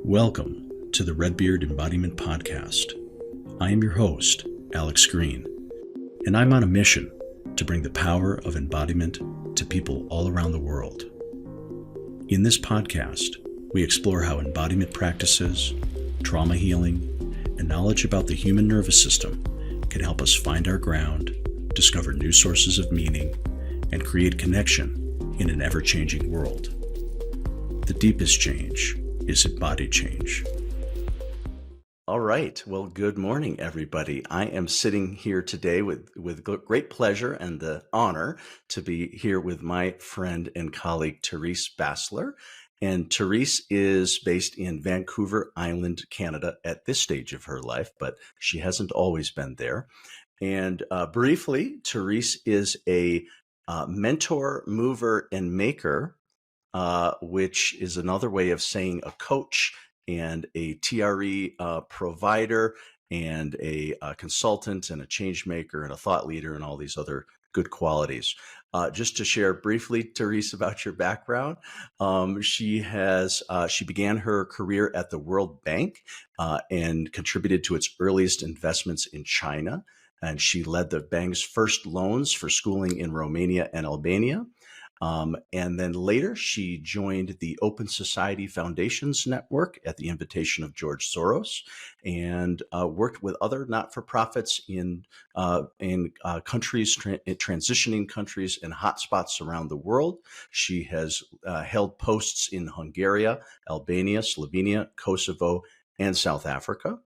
Welcome to the Redbeard Embodiment Podcast. I am your host, Alex Greene, and I'm on a mission to bring the power of embodiment to people all around the world. In this podcast, we explore how embodiment practices, trauma healing, and knowledge about the human nervous system can help us find our ground, discover new sources of meaning, and create connection in an ever-changing world. The deepest change is embodied change. All right. Well, good morning, everybody. I am sitting here today with great pleasure and the honor to be here with my friend and colleague, Terrice Bassler. And Terrice is based in Vancouver Island, Canada at this stage of her life, but she hasn't always been there. And briefly, Terrice is a mentor, mover, and maker, which is another way of saying a coach and a TRE provider and a consultant and a change maker and a thought leader and all these other good qualities. Just to share briefly, Terrice, about your background, she began her career at the World Bank and contributed to its earliest investments in China. And she led the bank's first loans for schooling in Romania and Albania. And then later, she joined the Open Society Foundations Network at the invitation of George Soros, and worked with other not-for-profits in countries, transitioning countries and hotspots around the world. She has held posts in Hungary, Albania, Slovenia, Kosovo, and South Africa.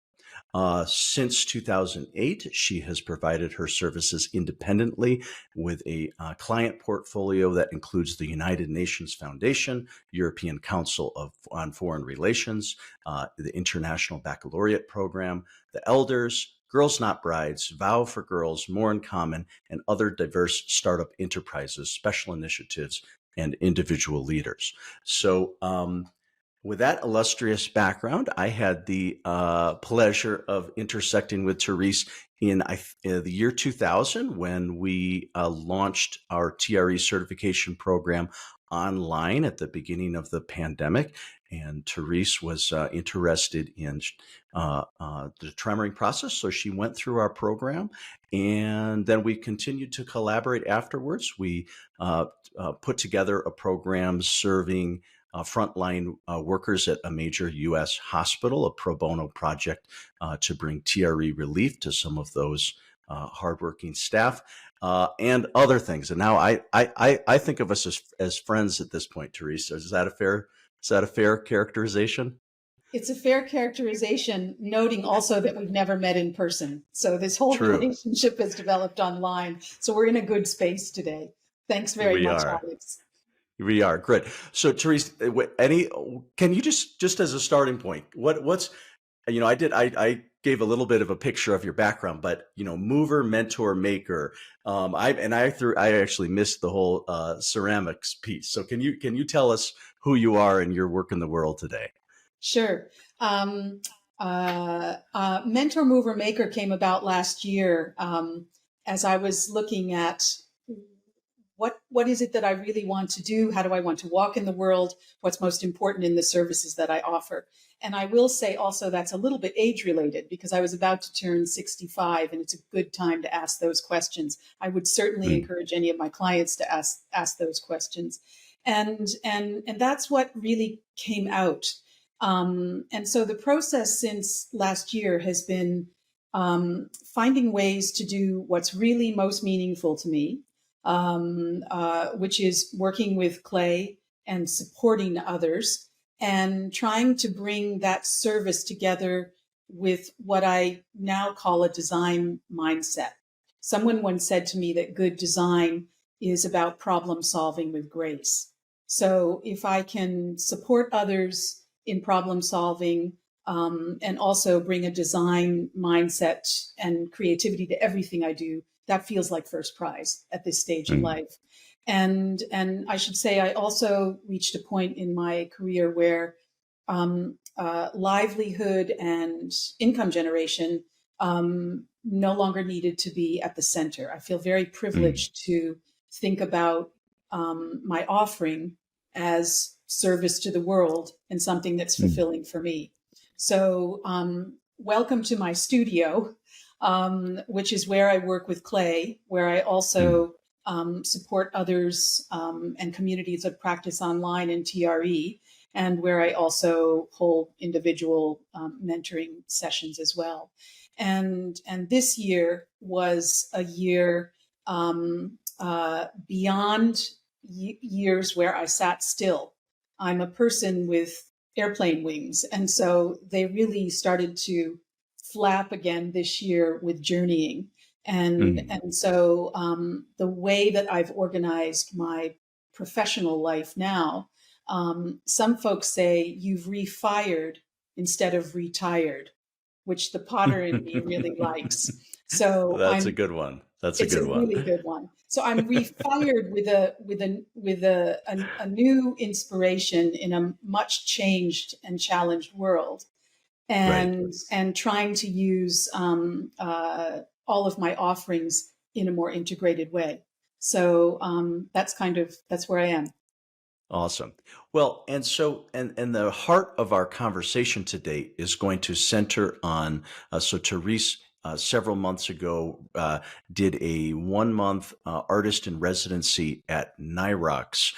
Since 2008, she has provided her services independently with a client portfolio that includes the United Nations Foundation, European Council on Foreign Relations, the International Baccalaureate Program, the Elders, Girls Not Brides, Vow for Girls, More in Common, and other diverse startup enterprises, special initiatives, and individual leaders. So, with that illustrious background, I had the pleasure of intersecting with Terrice in the year 2000 when we launched our TRE certification program online at the beginning of the pandemic. And Terrice was interested in the Tremoring process, so she went through our program. And then we continued to collaborate afterwards. We put together a program serving frontline workers at a major U.S. hospital, a pro bono project to bring TRE relief to some of those hardworking staff and other things. And now I think of us as friends at this point, Teresa. Is that a fair characterization? It's a fair characterization, noting also that we've never met in person. So this whole relationship has developed online. So we're in a good space today. Thanks very much, Alex. We are good. So, Terrice, can you just as a starting point, what's I gave a little bit of a picture of your background, but mover, mentor, maker. I actually missed the whole ceramics piece. So, can you tell us who you are and your work in the world today? Sure. Mentor, mover, maker came about last year as I was looking at what is it that I really want to do? How do I want to walk in the world? What's most important in the services that I offer? And I will say also that's a little bit age related because I was about to turn 65 and it's a good time to ask those questions. I would certainly encourage any of my clients to ask those questions. And that's what really came out. And so the process since last year has been finding ways to do what's really most meaningful to me. Which is working with clay and supporting others and trying to bring that service together with what I now call a design mindset. Someone once said to me that good design is about problem solving with grace. So if I can support others in problem solving and also bring a design mindset and creativity to everything I do, that feels like first prize at this stage of life. And I should say, I also reached a point in my career where livelihood and income generation no longer needed to be at the center. I feel very privileged to think about my offering as service to the world and something that's fulfilling for me. So welcome to my studio, which is where I work with clay, where I also support others and communities of practice online in TRE, and where I also hold individual mentoring sessions as well. And this year was a year beyond years where I sat still. I'm a person with airplane wings, and so they really started to flap again this year with journeying. And so the way that I've organized my professional life now, some folks say you've refired instead of retired, which the potter in me really likes. So That's a good one. That's a it's good a one. really good one. So I'm refired with a new inspiration in a much changed and challenged world, and trying to use all of my offerings in a more integrated way. So that's where I am. Awesome. Well, and so, and the heart of our conversation today is going to center on, so Therese, several months ago, did a 1 month artist in residency at NIROX,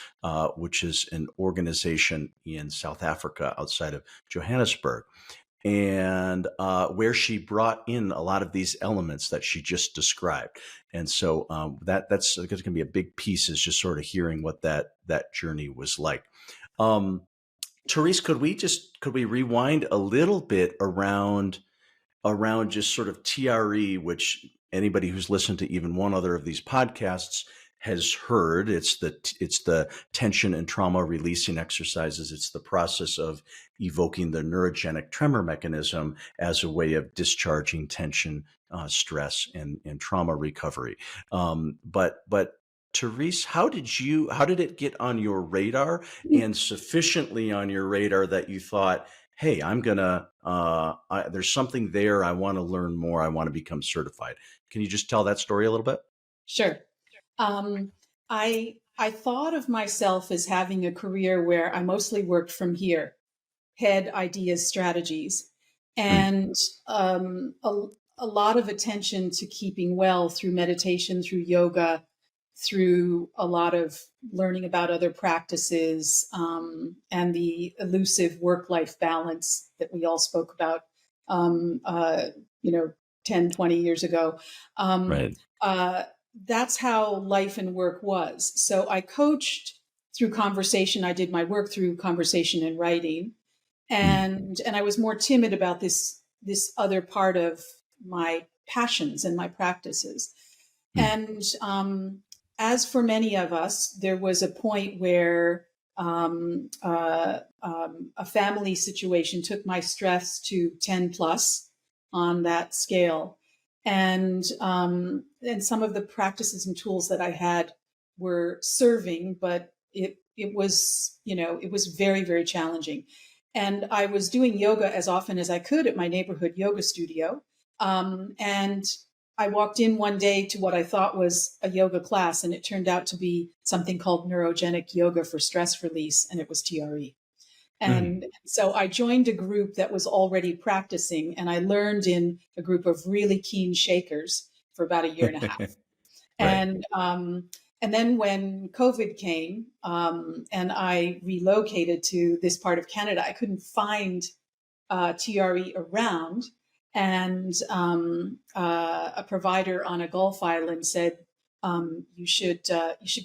which is an organization in South Africa outside of Johannesburg, and where she brought in a lot of these elements that she just described. And so that's going to be a big piece, is just sort of hearing what that journey was like. Therese, could we rewind a little bit around just sort of TRE, which anybody who's listened to even one other of these podcasts has heard. It's the tension and trauma releasing exercises. It's the process of evoking the neurogenic tremor mechanism as a way of discharging tension, stress, and trauma recovery. But Therese, how did it get on your radar, and sufficiently on your radar that you thought, hey, there's something there. I want to learn more. I want to become certified. Can you just tell that story a little bit? Sure. I thought of myself as having a career where I mostly worked from here, head, ideas, strategies, and a lot of attention to keeping well through meditation, through yoga, through a lot of learning about other practices, and the elusive work-life balance that we all spoke about, 10, 20 years ago. Right. That's how life and work was. So I coached through conversation. I did my work through conversation and writing. And I was more timid about this other part of my passions and my practices. And as for many of us, there was a point where a family situation took my stress to 10 plus on that scale. And some of the practices and tools that I had were serving, but it was very, very challenging. And I was doing yoga as often as I could at my neighborhood yoga studio. And I walked in one day to what I thought was a yoga class, and it turned out to be something called neurogenic yoga for stress release, and it was TRE. And so I joined a group that was already practicing, and I learned in a group of really keen shakers for about a year and a half. And then when COVID came, and I relocated to this part of Canada, I couldn't find TRE around. And a provider on a Gulf island said, you should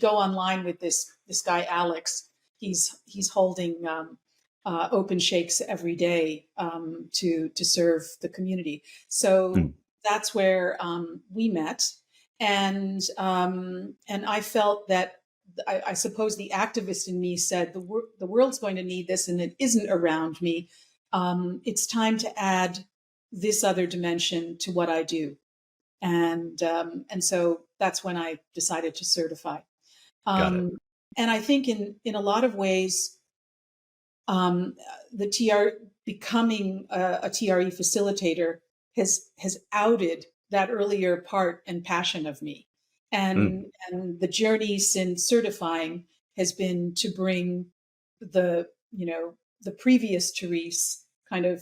go online with this guy Alex. He's holding open shakes every day to serve the community. So that's where we met, and I felt that I suppose the activist in me said the world's going to need this, and it isn't around me. It's time to add this other dimension to what I do, and so that's when I decided to certify. Got it. And I think in a lot of ways, the becoming a TRE facilitator has outed that earlier part and passion of me, and the journey since certifying has been to bring the, the previous Therese kind of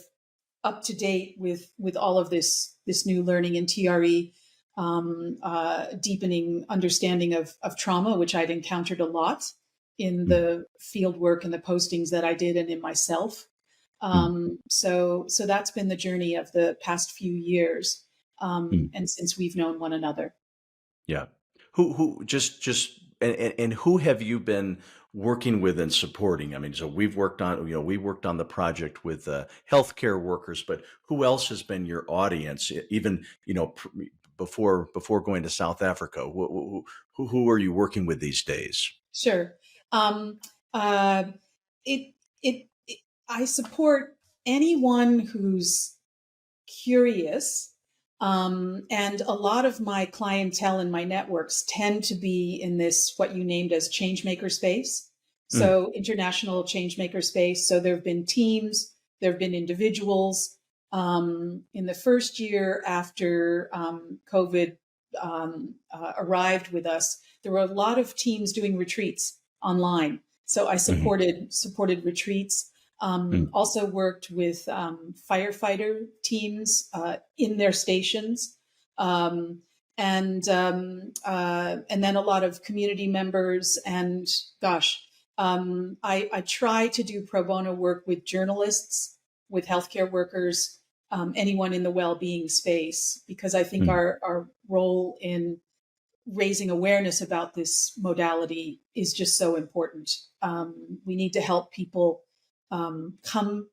up to date with all of this new learning in TRE, deepening understanding of trauma, which I'd encountered a lot in the field work and the postings that I did and in myself. So that's been the journey of the past few years, and since we've known one another. Yeah. Who and who have you been working with and supporting? I mean, so we worked on the project with healthcare workers, but who else has been your audience? Even, before going to South Africa, who are you working with these days? Sure. Um, uh, it I support anyone who's curious. And a lot of my clientele and my networks tend to be in this, what you named as change maker space. Mm, So international change maker space. So there have been teams, there have been individuals. In the first year after COVID arrived with us, there were a lot of teams doing retreats online. So I mhm, supported retreats. mm, Also worked with firefighter teams in their stations, um, and then a lot of community members. And gosh, I try to do pro bono work with journalists, with healthcare workers, anyone in the well-being space, because I think mm, our role in raising awareness about this modality is just so important. We need to help people come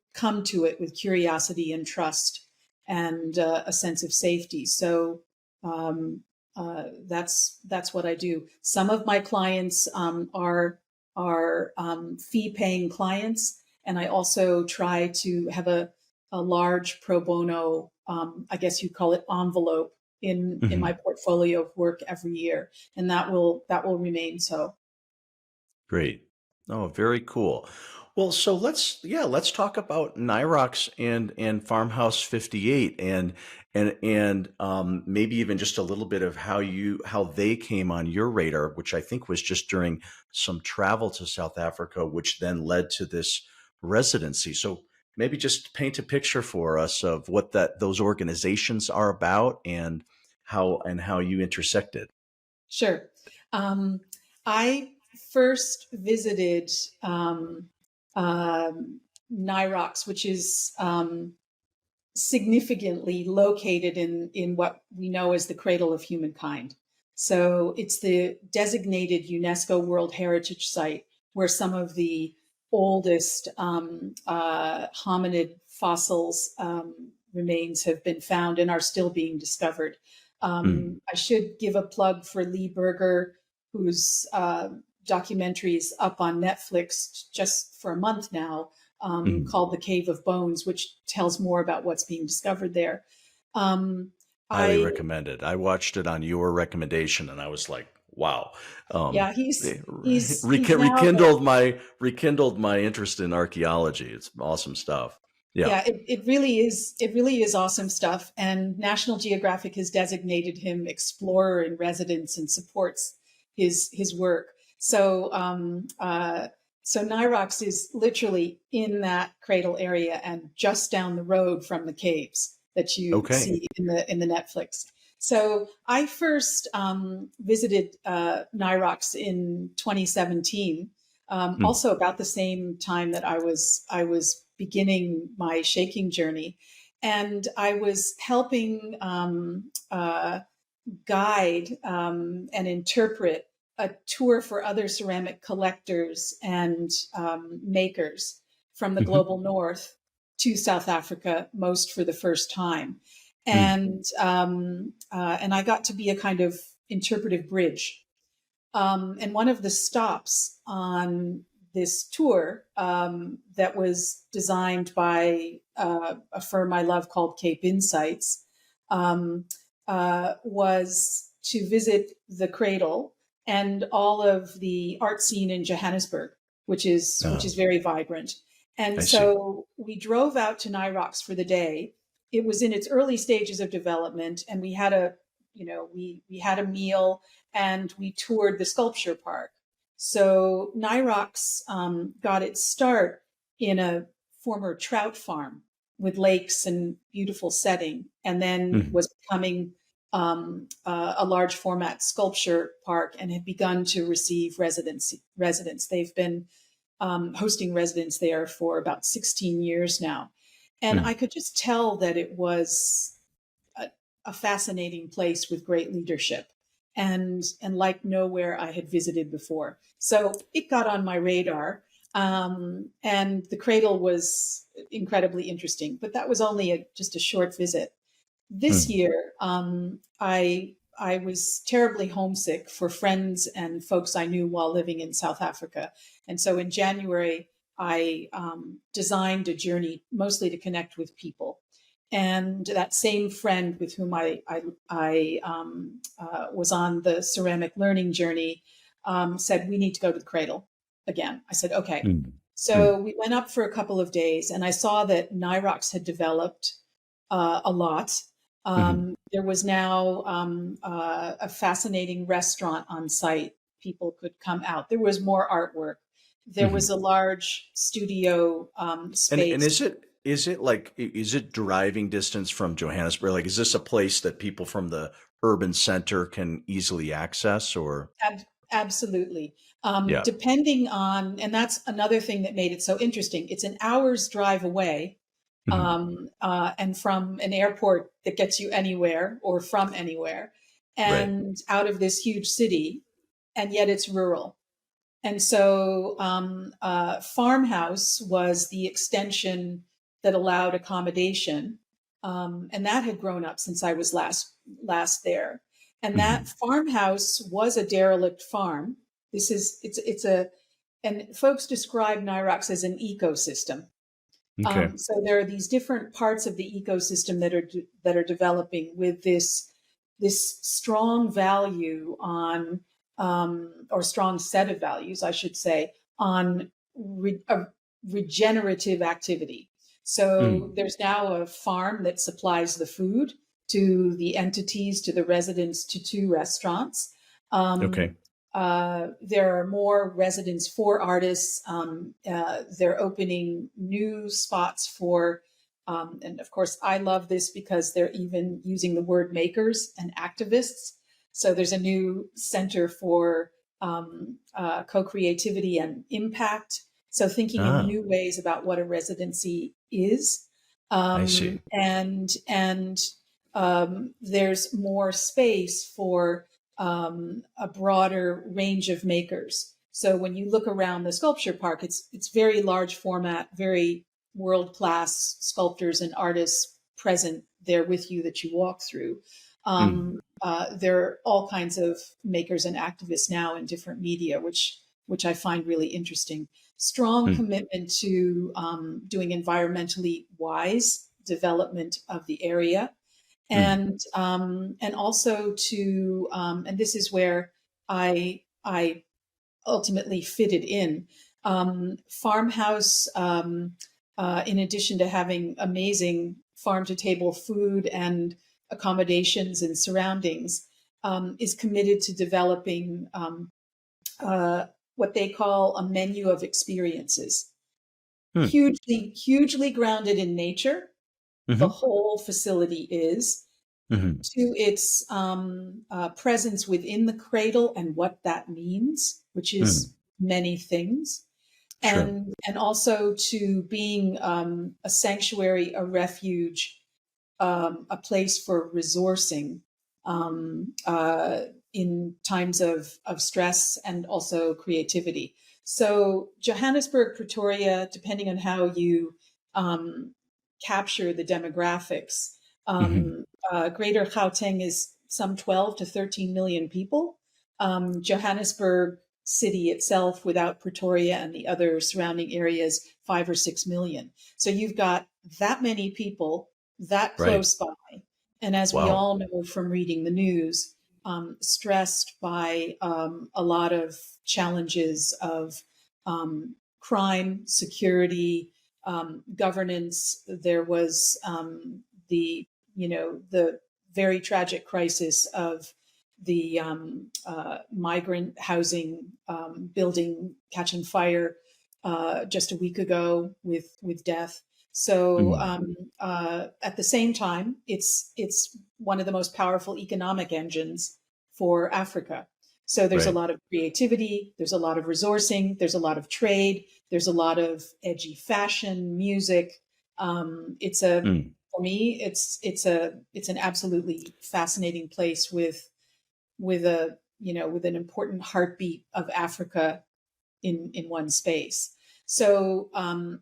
to it with curiosity and trust and a sense of safety. So um, that's what I do. Some of my clients are fee paying clients, and I also try to have a large pro bono, I guess you'd call it, envelope in my mhm. portfolio of work every year, and that will remain so. Great. Oh, very cool. Well, so let's talk about NIROX and Farmhouse 58 and maybe even just a little bit of how they came on your radar, which I think was just during some travel to South Africa, which then led to this residency. So maybe just paint a picture for us of what those organizations are about and how you intersected. Sure. Um, I first visited um, um, NIROX, which is significantly located in what we know as the cradle of humankind. So it's the designated UNESCO World Heritage Site where some of the oldest hominid fossils remains have been found and are still being discovered. Mm, I should give a plug for Lee Berger, whose documentary is up on Netflix just for a month now, mhm. called The Cave of Bones, which tells more about what's being discovered there. Um, Highly I recommended. I watched it on your recommendation, and I was like, "Wow!" Yeah, It he's now the rekindled my interest in archaeology. It's awesome stuff. Yeah. Yeah, it really is awesome stuff. And National Geographic has designated him explorer in residence and supports his work. So NIROX is literally in that cradle area and just down the road from the caves that you Okay. see in the Netflix. So I first visited NIROX in 2017, Mm, also about the same time that I was beginning my shaking journey, and I was helping guide and interpret a tour for other ceramic collectors and makers from the mhm, global north to South Africa, most for the first time, mm. and I got to be a kind of interpretive bridge. And one of the stops on this tour that was designed by a firm I love called Cape Insights um, was to visit the cradle and all of the art scene in Johannesburg, which is Oh, very vibrant. And I see. so we drove out to NIROX for the day. It was in its early stages of development, and we had a meal and we toured the sculpture park. So NIROX got its start in a former trout farm with lakes and beautiful setting, and then Mm-hmm. was becoming a large format sculpture park and had begun to receive residents. They've been hosting residents there for about 16 years now. And I could just tell that it was a, a fascinating place with great leadership and like nowhere I had visited before. So it got on my radar. And the cradle was incredibly interesting, but that was only just a short visit. This Mm-hmm. year, I was terribly homesick for friends and folks I knew while living in South Africa, and so in January I designed a journey mostly to connect with people. And that same friend with whom I was on the ceramic learning journey said, "We need to go to the cradle again." I said, "Okay." Mm-hmm. So we went up for a couple of days, and I saw that NIROX had developed a lot. Mm-hmm. There was now a fascinating restaurant on site. People could come out. There was more artwork. There Mm-hmm. was a large studio And space. is it driving distance from Johannesburg? Like, is this a place that people from the urban center can easily access, or? Ab- Absolutely. Yeah. Depending on, and that's another thing that made it so interesting. It's an hour's drive away, Mm-hmm. and from an airport that gets you anywhere or from anywhere, Right. and out of this huge city, and yet it's rural. And so farmhouse was the extension that allowed accommodation, and that had grown up since I was last there. And that Mm-hmm. farmhouse was a derelict farm. It's a and folks describe NIROX as an ecosystem. Okay. So there are these different parts of the ecosystem that are developing with this strong value on or strong set of values, I should say, on regenerative activity. So Mm. there's now a farm that supplies the food to the entities, to the residents, to two restaurants. Um, Okay. there are more residents for artists. They're opening new spots for, and of course, I love this because they're even using the word makers and activists. So there's a new center for co-creativity and impact. So thinking in Ah, new ways about what a residency is, I see. and there's more space for a broader range of makers. So when you look around the sculpture park, it's very large format, very world class sculptors and artists present there with you that you walk through. Mm. There are all kinds of makers and activists now in different media, which I find really interesting. Strong Mm. commitment to doing environmentally wise development of the area, Mm. and also to and this is where I ultimately fitted in. Farmhouse, in addition to having amazing farm to table food and accommodations and surroundings, is committed to developing uh, what they call a menu of experiences, Mm. hugely grounded in nature. The Mm-hmm. whole facility is Mm-hmm. to its presence within the cradle and what that means, which Mm. is many things, Sure. and also to being a sanctuary, a refuge, a place for resourcing in times of stress and also creativity. So Johannesburg, Pretoria, depending on how you um, capture the demographics, Mm-hmm. Greater Gauteng is some 12 to 13 million people. Johannesburg city itself, without Pretoria and the other surrounding areas, 5 or 6 million. So you've got that many people that Right. close by. And as we Wow. all know from reading the news, stressed by a lot of challenges of crime, security, governance. There was the the very tragic crisis of migrant housing building catching fire just a week ago with death. So Mm. at the same time, it's one of the most powerful economic engines for Africa. So there's a Right. lot of creativity, there's a lot of resourcing, there's a lot of trade, there's a lot of edgy fashion, music. It's a Mm. For me, it's an absolutely fascinating place with an important heartbeat of Africa in one space. So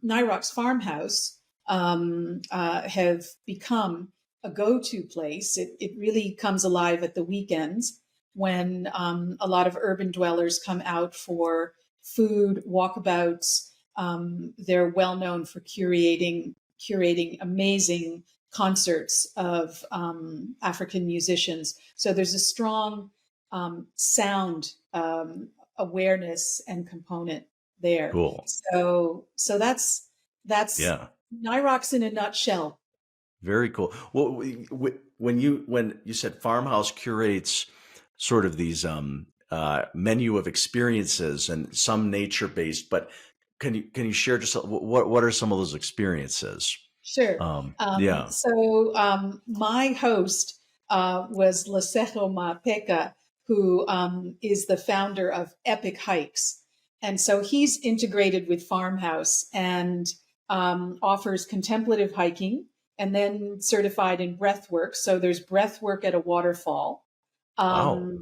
NIROX Farmhouse have become a go-to place. It really comes alive at the weekends when a lot of urban dwellers come out for food walkabouts. They're well known for curating amazing concerts of African musicians. So there's a strong sound awareness and component there. Cool. So that's Yeah. NIROX in a nutshell. Very cool. Well, when you said Farmhouse curates sort of these menu of experiences and some nature based, but can you share just what are some of those experiences? Sure. Yeah. My host was Lesejo Mapeka, who is the founder of Epic Hikes. And so he's integrated with Farmhouse and offers contemplative hiking and then certified in breath work. So there's breath work at a waterfall, Wow.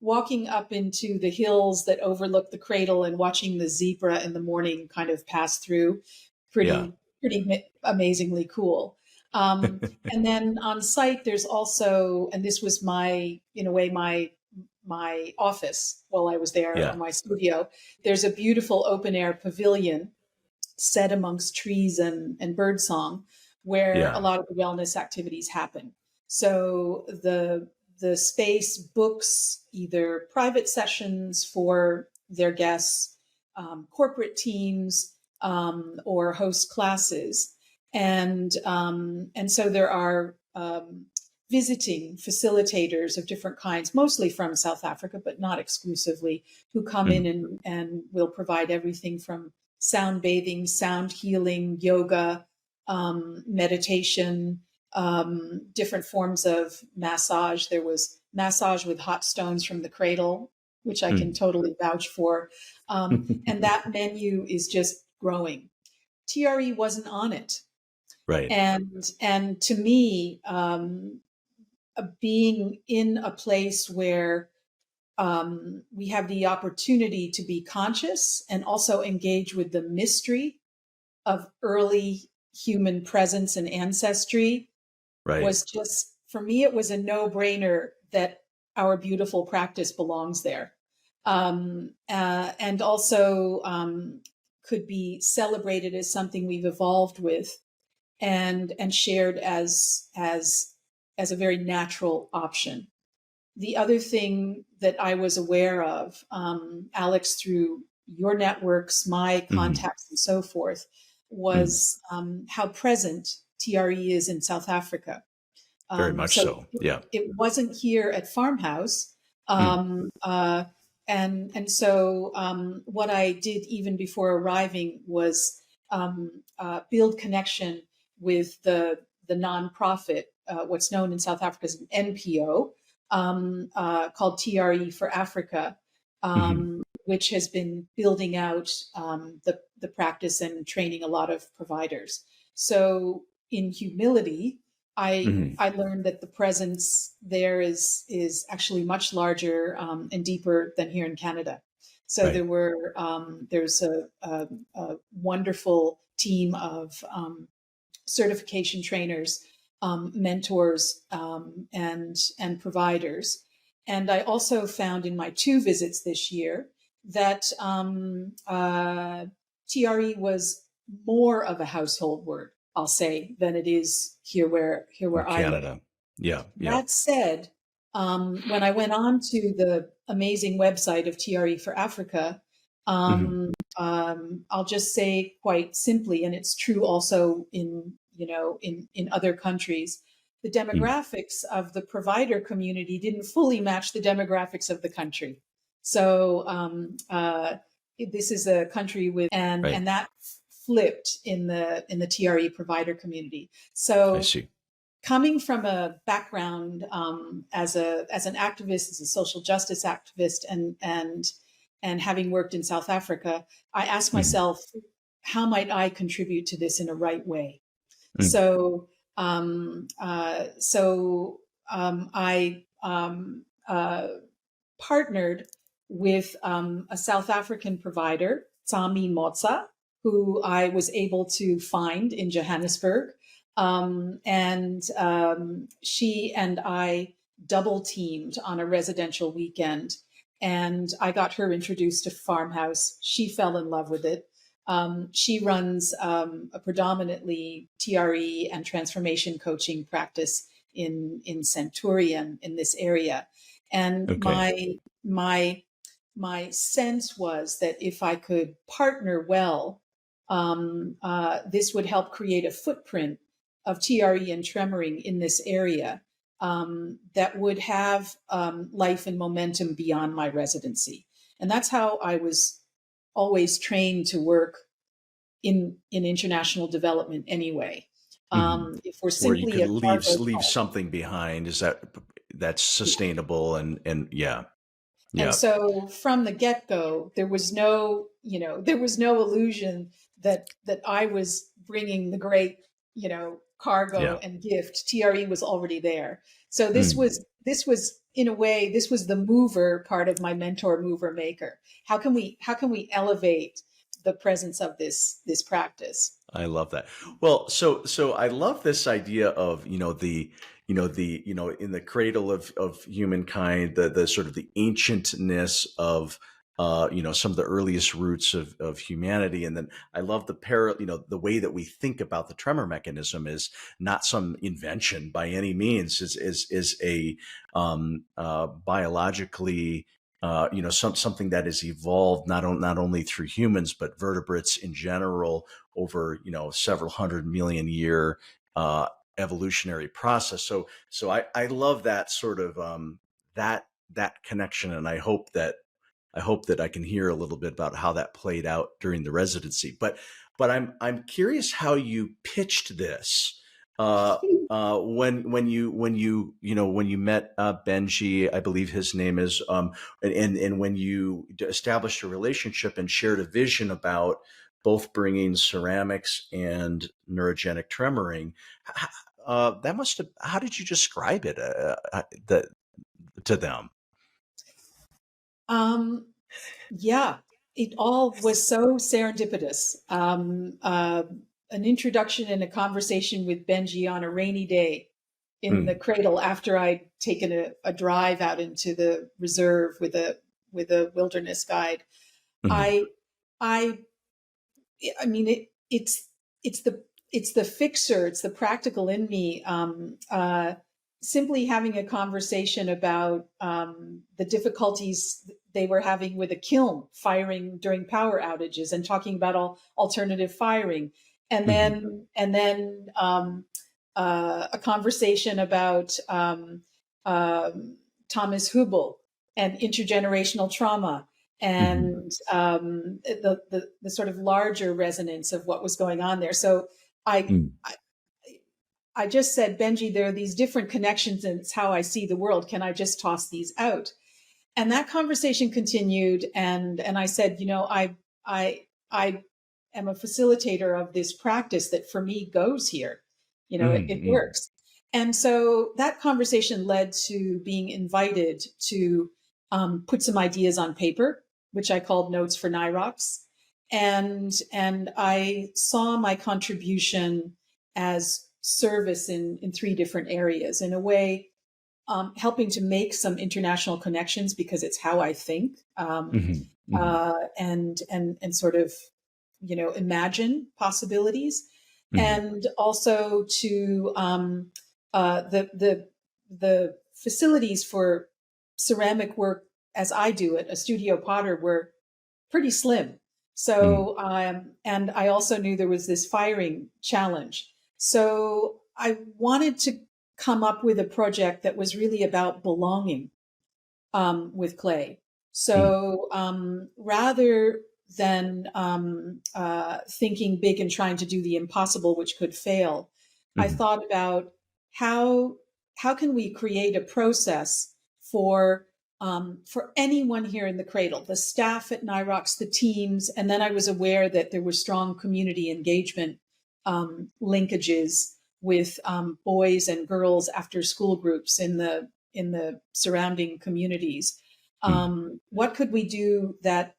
walking up into the hills that overlook the cradle and watching the zebra in the morning kind of pass through. Yeah. Pretty amazingly cool. And then on site, there's also, and this was in a way, my office while I was there, or Yeah. my studio. There's a beautiful open air pavilion set amongst trees and bird song, where a Yeah. lot of the wellness activities happen. So the space books either private sessions for their guests, corporate teams, or host classes, and so there are visiting facilitators of different kinds, mostly from South Africa, but not exclusively, who come in Mhm. and will provide everything from sound bathing, sound healing, yoga, meditation, different forms of massage. There was massage with hot stones from the cradle, which I can Mm. totally vouch for. And that menu is just growing. TRE wasn't on it. Right. And to me, being in a place where we have the opportunity to be conscious and also engage with the mystery of early human presence and ancestry Right. was just, for me, it was a no brainer that our beautiful practice belongs there. And also could be celebrated as something we've evolved with and shared as a very natural option. The other thing that I was aware of, Alex, through your networks, my Mhm. contacts, and so forth, Mm. was how present TRE is in South Africa. Very much So so. Yeah. it wasn't here at Farmhouse. Mm. Um, uh, so what I did even before arriving was build connection with the nonprofit, what's known in South Africa as an NPO, called TRE for Africa, Mhm. which has been building out the practice and training a lot of providers. So in humility, Mhm. I learned that the presence there is actually much larger and deeper than here in Canada. So Right. there's a wonderful team of certification trainers, mentors, and providers. And I also found in my 2 visits this year that TRE was more of a household word, I'll say, than it is In here where I live. Canada. Yeah. Yeah. That said, when I went on to the amazing website of TRE for Africa, Mhm. I'll just say quite simply, and it's true also in other countries, the Mm. demographics of the provider community didn't fully match the demographics of the country. So this is a country with, Right. and that flipped in the TRE provider community. I So see. coming from a background as an activist, as a social justice activist, and having worked in South Africa, I asked Hmm. myself, how might I contribute to this in a right way? Mm. So I partnered with a South African provider, Tsami Motsa, who I was able to find in Johannesburg. She and I double teamed on a residential weekend. And I got her introduced to Farmhouse. She fell in love with it. She runs a predominantly TRE and transformation coaching practice in Centurion in this area. And Okay. my my sense was that if I could partner well, this would help create a footprint of TRE and Tremoring in this area that would have life and momentum beyond my residency. And that's how I was always trained to work in international development anyway. Hmm. If we're Where you simply could a cargo leave something behind, is that's sustainable and yeah, And yeah, so from the get-go, there was no illusion that I was bringing the great, cargo yeah. and gift. TRE was already there. So Mm. this was in a way, this was the mover part of my mentor mover maker. How can we elevate the presence of this practice? I love that. Well, so I love this idea of, in the cradle of humankind, the sort of the ancientness of, some of the earliest roots of humanity. And then I love the way that we think about the tremor mechanism is not some invention by any means, is a biologically, something that is evolved not only through humans, but vertebrates in general over several 100 million year uh, evolutionary process. So I love that sort of that connection, and I hope that I can hear a little bit about how that played out during the residency. But I'm curious how you pitched this. When you met Benji, I believe his name is, and when you established a relationship and shared a vision about both bringing ceramics and neurogenic tremoring, that must have. How did you describe it to them? Um, Yeah, it all was so serendipitous. An introduction and a conversation with Benji on a rainy day in the Mm, cradle after I'd taken a drive out into the reserve with a wilderness guide. mhm, I I I mean it's the it's the fixer, it's the practical in me. Simply having a conversation about the difficulties they were having with a kiln firing during power outages and talking about alternative firing, mhm, and then a conversation about Thomas Hubel and intergenerational trauma mhm, and the sort of larger resonance of what was going on there. So I, mm, I I just said, Benji, there are these different connections, and it's how I see the world. Can I just toss these out? And that conversation continued, and I said, I am a facilitator of this practice that for me goes here. It mm, works. And so that conversation led to being invited to put some ideas on paper, which I called Notes for NIROX. And I saw my contribution as service in three different areas. In a way, helping to make some international connections because it's how I think, mhm, mhm, and sort of imagine possibilities, mhm, and also to the facilities for ceramic work as I do it, a studio potter, were pretty slim. mhm, So and I also knew there was this firing challenge. So I wanted to come up with a project that was really about belonging with clay. So rather than thinking big and trying to do the impossible, which could fail, I thought about how can we create a process for anyone here in the cradle, the staff at NIROX, the teams, and then I was aware that there were strong community engagement linkages with boys and girls after school groups in the surrounding communities. What could we do that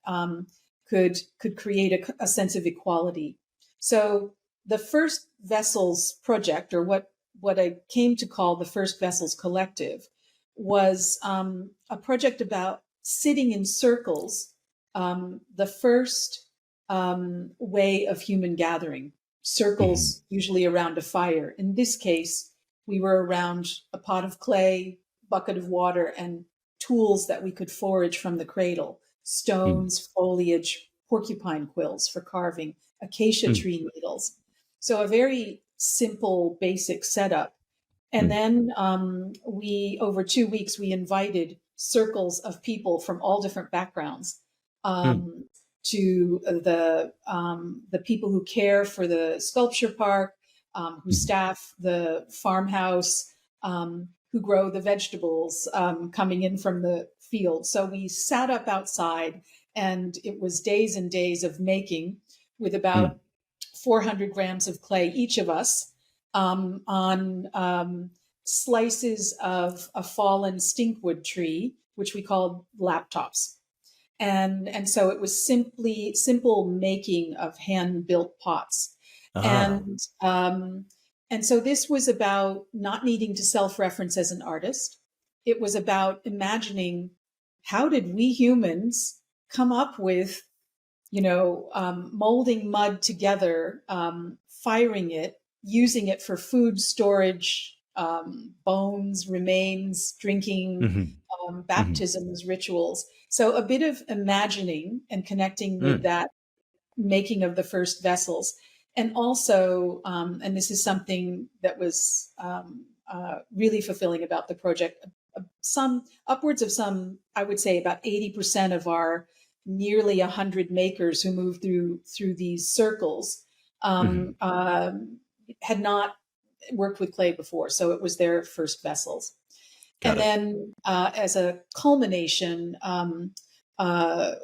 could create a sense of equality? So the First Vessels project, or what I came to call the First Vessels Collective, was a project about sitting in circles, the first way of human gathering. Circles usually around a fire. In this case, we were around a pot of clay, bucket of water, and tools that we could forage from the cradle: stones, foliage, porcupine quills for carving, acacia tree needles. So a very simple, basic setup. And then over 2 weeks, we invited circles of people from all different backgrounds to the people who care for the sculpture park, who staff the farmhouse, who grow the vegetables coming in from the field. So we sat up outside, and it was days and days of making with about 400 grams of clay, each of us, on slices of a fallen stinkwood tree, which we called laptops. And so it was simple making of hand-built pots. And so this was about not needing to self-reference as an artist. It was about imagining, how did we humans come up with, molding mud together, firing it, using it for food storage, bones, remains, drinking, baptisms, rituals. So a bit of imagining and connecting with that making of the first vessels. And also, and this is something that was really fulfilling about the project, upwards of I would say about 80% of our nearly 100 makers who moved through these circles had not worked with clay before. So it was their first vessels. Then as a culmination,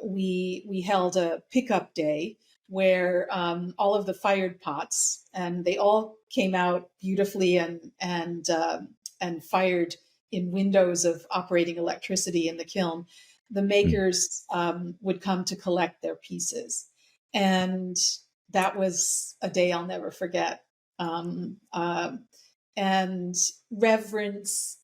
we held a pickup day where all of the fired pots, and they all came out beautifully and fired in windows of operating electricity in the kiln. The makers would come to collect their pieces, and that was a day I'll never forget. And reverence,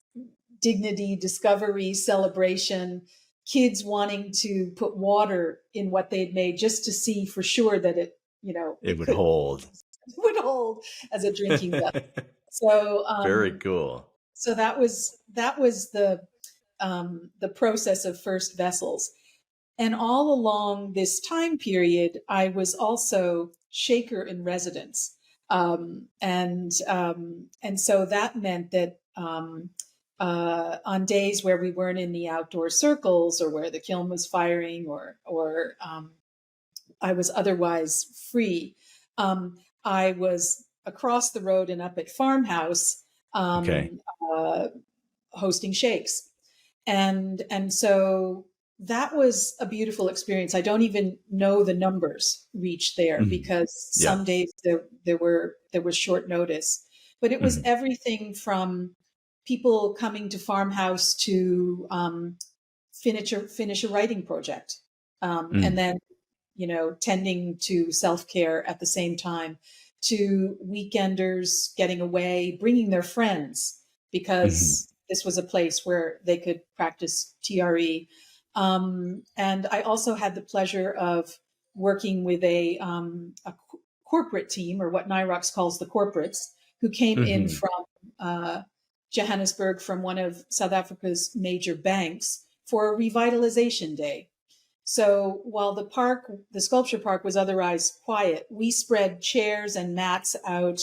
dignity, discovery, celebration, kids wanting to put water in what they'd made just to see for sure that it would hold. Would hold as a drinking vessel. So very cool. So that was the process of first vessels. And all along this time period, I was also shaker in residence. And so that meant that on days where we weren't in the outdoor circles, or where the kiln was firing, or I was otherwise free, I was across the road and up at farmhouse hosting shakes. And so that was a beautiful experience. I don't even know the numbers reached there because some days there was short notice, but it was everything from people coming to farmhouse to finish a writing project, and then tending to self-care at the same time, to weekenders getting away, bringing their friends, because this was a place where they could practice TRE. And I also had the pleasure of working with a corporate team, or what NIROX calls the corporates, who came in from Johannesburg, from one of South Africa's major banks, for a revitalization day. So while the sculpture park was otherwise quiet, we spread chairs and mats out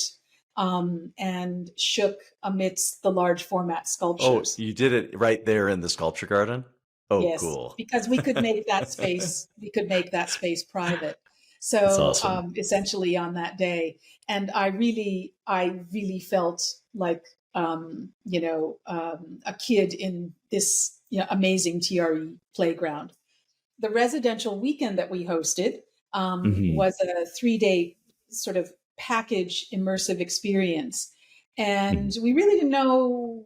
and shook amidst the large format Oh, sculptures. you did it right there in the sculpture garden? Oh, Yes, cool. because we could make that space, we could make that space private. That's So awesome. essentially on that day, and I really felt like a kid in this amazing TRE playground. The residential weekend that we hosted Hmm. was a 3-day sort of package immersive experience. Hmm. And we really didn't know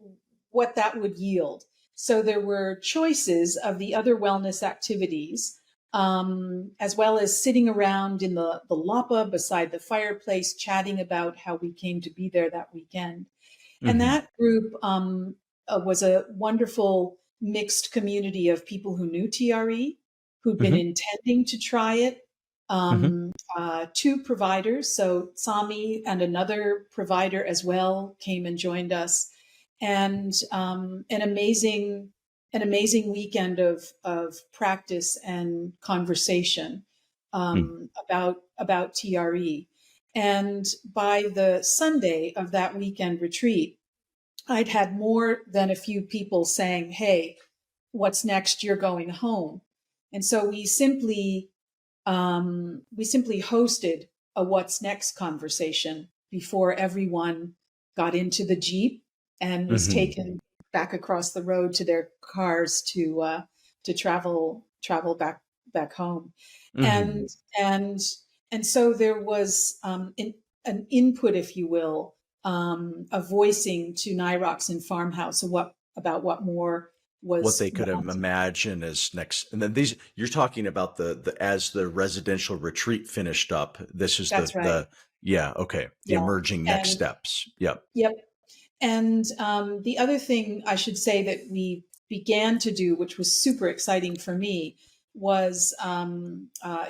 what that would yield. So there were choices of the other wellness activities, as well as sitting around in the lapa beside the fireplace, chatting about how we came to be there that weekend. And Hmm. that group was a wonderful mixed community of people who knew TRE, who'd been Hmm. intending to try it. Hmm. Two providers, so Sami and another provider as well, came and joined us, and an amazing weekend of practice and conversation about TRE. And by the Sunday of that weekend retreat, I'd had more than a few people saying, "Hey, what's next? You're going home." And so we simply hosted a "What's next" conversation before everyone got into the Jeep and was Hmm. taken back across the road to their cars to travel back home. Hmm. And and and so there was an input, if you will, a voicing to NIROX and Farmhouse of what more What was they could wanted. imagine as next, and then these you're talking about the as the residential retreat finished up. This is That's right. the yeah, okay, the Yeah. emerging next And steps. Yep. yep. And the other thing I should say that we began to do, which was super exciting for me, was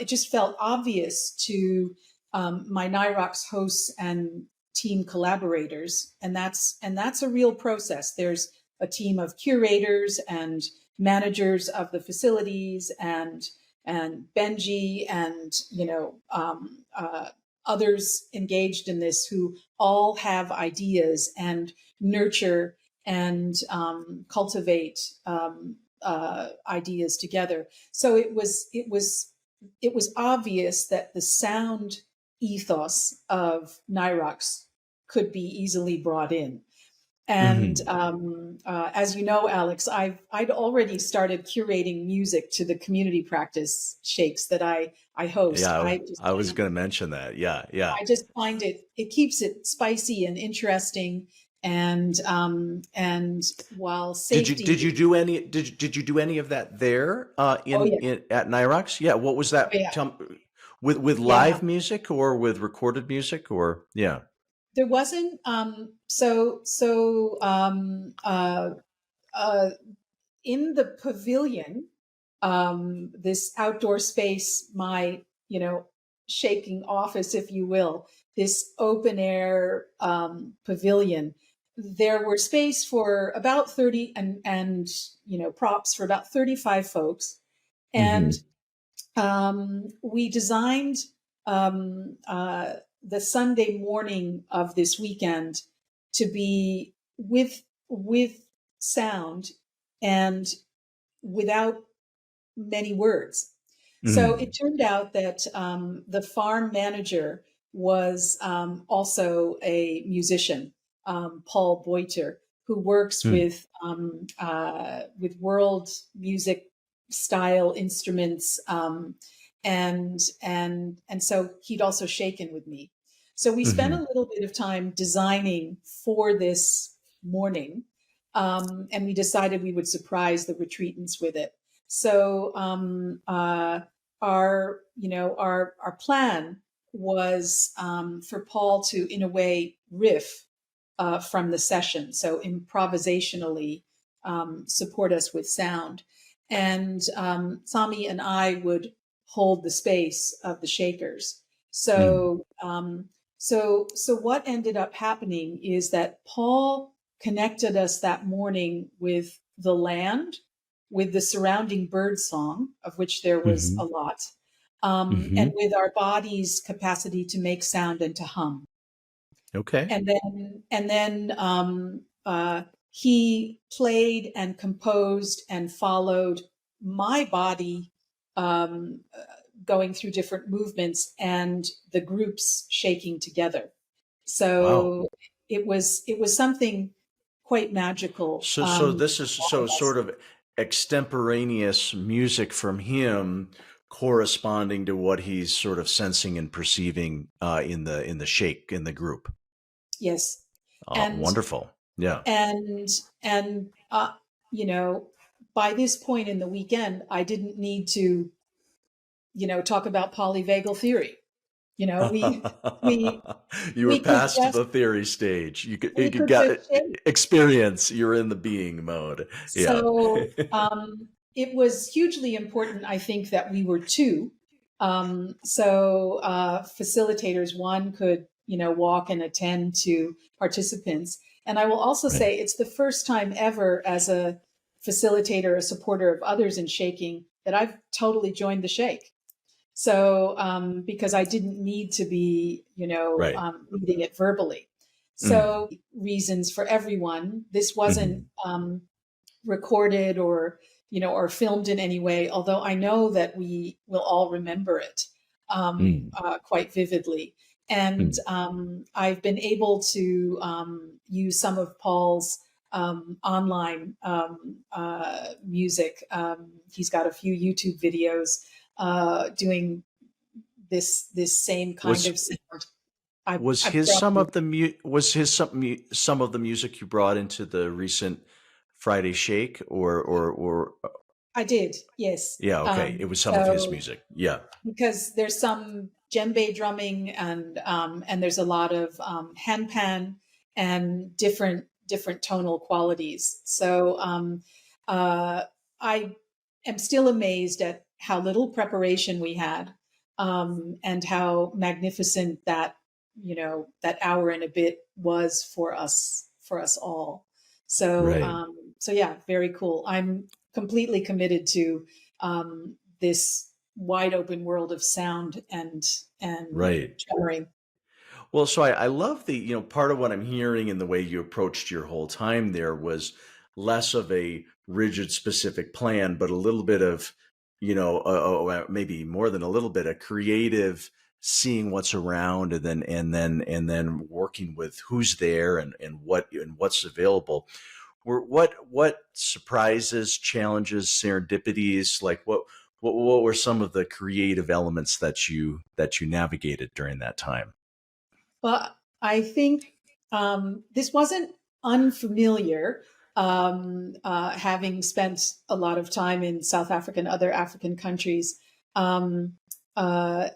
it just felt obvious to my NIROX hosts and team collaborators, and that's a real process. There's a team of curators and managers of the facilities, and Benji, and others engaged in this who all have ideas and nurture and cultivate ideas together. So it was obvious that the sound ethos of NIROX could be easily brought in. And Hmm. as you know, Alex, I'd already started curating music to the community practice shakes that I host. Yeah, I was going to mention that. Yeah, yeah. I just find it keeps it spicy and interesting, and while Did safety. you do any did you do any of that there Oh yeah. in at NIROX? Yeah, what was Oh yeah. that? With Yeah. live music or with recorded music or yeah. There wasn't uh in the pavilion, this outdoor space, my, shaking office, if you will, this open air pavilion, there were space for about 30, and props for about 35 folks. And Hmm. we designed the Sunday morning of this weekend to be with sound and without many words. So it Hmm. turned out that the farm manager was also a musician, Paul Boiter, who works with world music style instruments, and so he'd also shaken with me. So we spent a Hmm. little bit of time designing for this morning, and we decided we would surprise the retreatants with it. So our plan was for Paul to, in a way, riff from the session, so improvisationally support us with sound, and Sami and I would hold the space of the shakers. Hmm. So what ended up happening is that Paul connected us that morning with the land, with the surrounding bird song, of which there was a Hmm. lot, and Hmm. with our body's capacity to make sound and to hum. Okay. And then he played and composed and followed my body um, uh, going through different movements and the groups shaking together. Wow. So it was something quite magical So this for is all so of us. sort of extemporaneous music from him corresponding to what he's sort of sensing and perceiving in the shake in the group. Yes, and Wonderful. Yeah. and and you know, by this point in the weekend, I didn't need to, talk about polyvagal theory. You know, we You were we could past just the theory stage. You we could could get just shake. experience. You're in the being mode. Yeah. So it was hugely important, I think, that we were two. So facilitators, one could, walk and attend to participants. And I will also Right. say it's the first time ever as a facilitator, a supporter of others in shaking, that I've totally joined the shake. So because I didn't need to be, Right. leading it verbally. Mm. So reasons for everyone. This wasn't Mhm. recorded or filmed in any way, although I know that we will all remember it Mm. quite vividly. And Mm. I've been able to use some of Paul's online music. He's got a few YouTube videos doing this same kind Was of sound. I, was I his brought some the, of the was his some of the music you brought into the recent Friday Shake or I did, yes. yeah, okay. It was some of his So music. Yeah. because there's some djembe drumming and there's a lot of handpan and different tonal qualities. So uh, I am still amazed at how little preparation we had and how magnificent that hour and a bit was for us all. So Right. so yeah, very cool. I'm completely committed to this wide open world of sound and Right. tremoring. Well, so I love part of what I'm hearing in the way you approached your whole time there was less of a rigid specific plan, but a little bit of, maybe more than a little bit, a creative seeing what's around and then working with who's there and what's available. What surprises, challenges, serendipities, like what were some of the creative elements that you navigated during that time? Well, I think this wasn't unfamiliar, having spent a lot of time in South Africa and other African countries. Um, uh,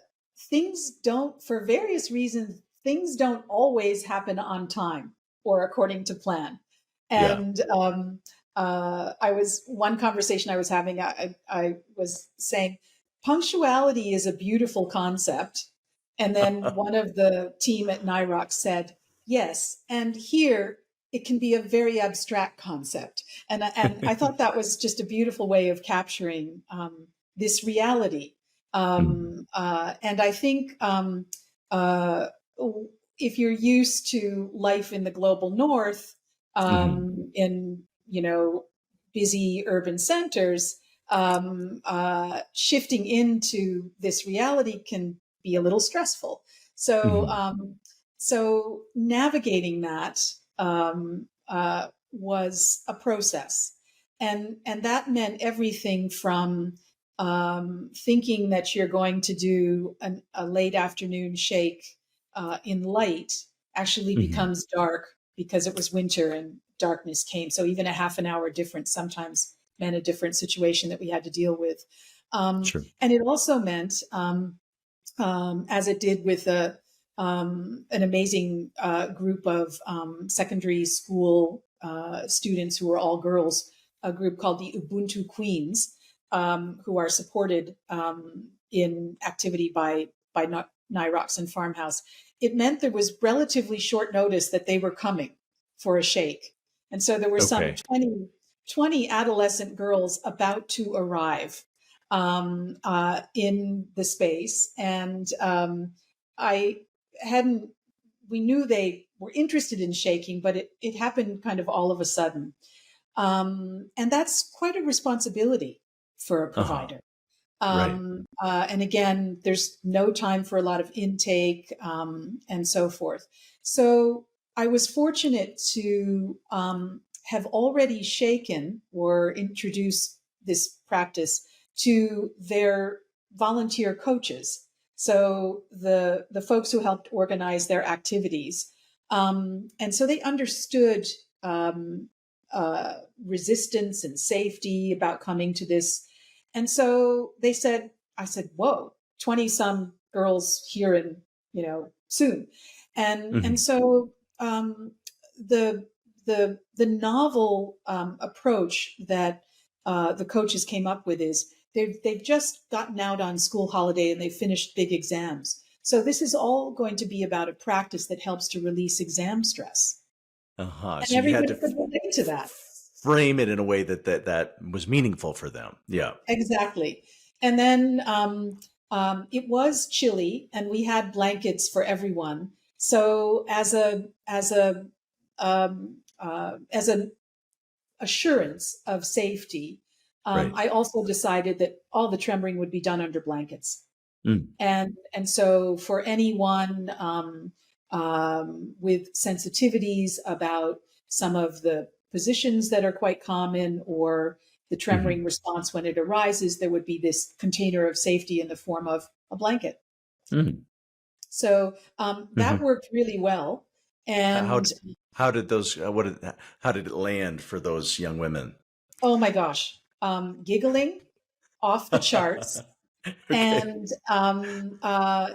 things don't, for various reasons, things don't always happen on time or according to plan. Yeah. And one conversation I was having, I was saying, punctuality is a beautiful concept, and then one of the team at NIROX said, yes, and here it can be a very abstract concept. And I thought that was just a beautiful way of capturing this reality. Mhm. And I think uh, if you're used to life in the global north, Mhm. in, busy urban centers, shifting into this reality can be a little stressful. So, Mhm. so navigating that was a process, and that meant everything from thinking that you're going to do a late afternoon shake in light actually Mhm. becomes dark because it was winter and darkness came. So even a half an hour difference sometimes meant a different situation that we had to deal with. Sure. And it also meant, as it did with an amazing group of secondary school students who were all girls, a group called the Ubuntu Queens, who are supported in activity by NIROX and Farmhouse. It meant there was relatively short notice that they were coming for a shake. And so there were some Okay. 20 adolescent girls about to arrive in the space. And I hadn't we knew they were interested in shaking, but it happened kind of all of a sudden. And that's quite a responsibility for a Uh-huh. provider. Right. And again, there's no time for a lot of intake and so forth. So I was fortunate to have already shaken or introduced this practice to their volunteer coaches. So the folks who helped organize their activities. And so they understood um, resistance and safety about coming to this. And so I said, whoa, 20 some girls here in, soon. And Hmm. so the, the novel approach that the coaches came up with is they've just gotten out on school holiday and they finished big exams. So this is all going to be about a practice that helps to release exam stress. Uh-huh. And So you had to everybody could relate to that. frame it in a way that was meaningful for them. Yeah. Exactly. And then it was chilly, and we had blankets for everyone. So as an assurance of safety, Right. I also decided that all the tremoring would be done under blankets. Mm. And so for anyone with sensitivities about some of the positions that are quite common or the Hmm. tremoring response when it arises, there would be this container of safety in the form of a blanket. Mm. So that Hmm. worked really well. How And how did those how did it land for those young women? oh my gosh, giggling off the charts. Okay. And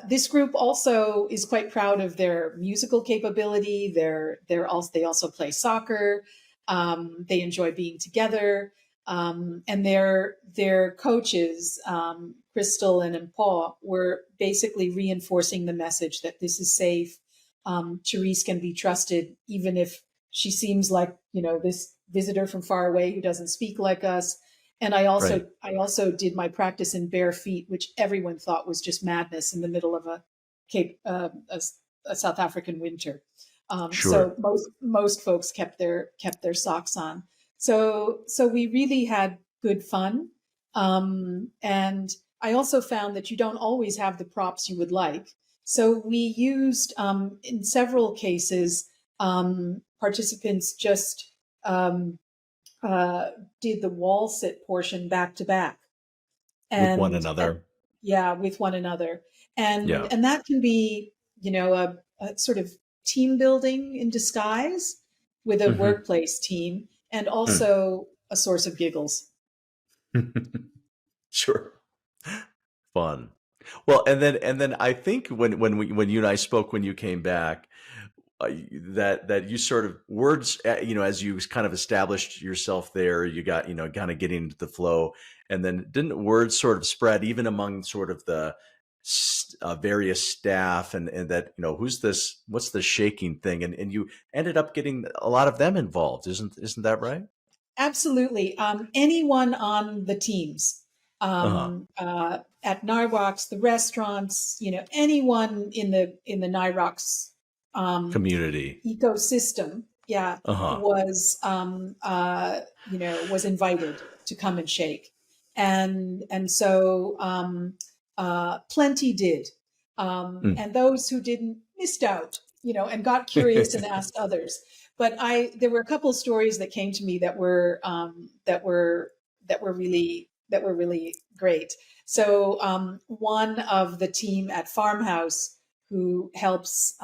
this group also is quite proud of their musical capability. They also play soccer. They enjoy being together, and their coaches, Crystal and Paul, were basically reinforcing the message that this is safe. Therese can be trusted, even if she seems like this visitor from far away who doesn't speak like us. And Right. I also did my practice in bare feet, which everyone thought was just madness in the middle of a South African winter. So Sure. most folks kept their socks on. So we really had good fun. And I also found that you don't always have the props you would like. So we used in several cases participants just um, uh, did the wall sit portion back to back, With one and another. yeah, with one another, Yeah. and that can be a sort of team building in disguise with a Hmm. workplace team, and also a source of giggles. Sure. Fun. Well, and then I think when you and I spoke when you came back, that you sort of words, as you kind of established yourself there, you got, kind of getting into the flow, and then didn't words sort of spread even among sort of the various staff, and that, what's the shaking thing, and you ended up getting a lot of them involved, isn't that right? Absolutely. Anyone on the teams Uh-huh. at NIROX, the restaurants, anyone in the NIROX Community. ecosystem, yeah, Uh-huh. was invited to come and shake, and so plenty did, Mm. and those who didn't missed out, and got curious and asked others. But there were a couple of stories that came to me that were really great. So one of the team at Farmhouse who helps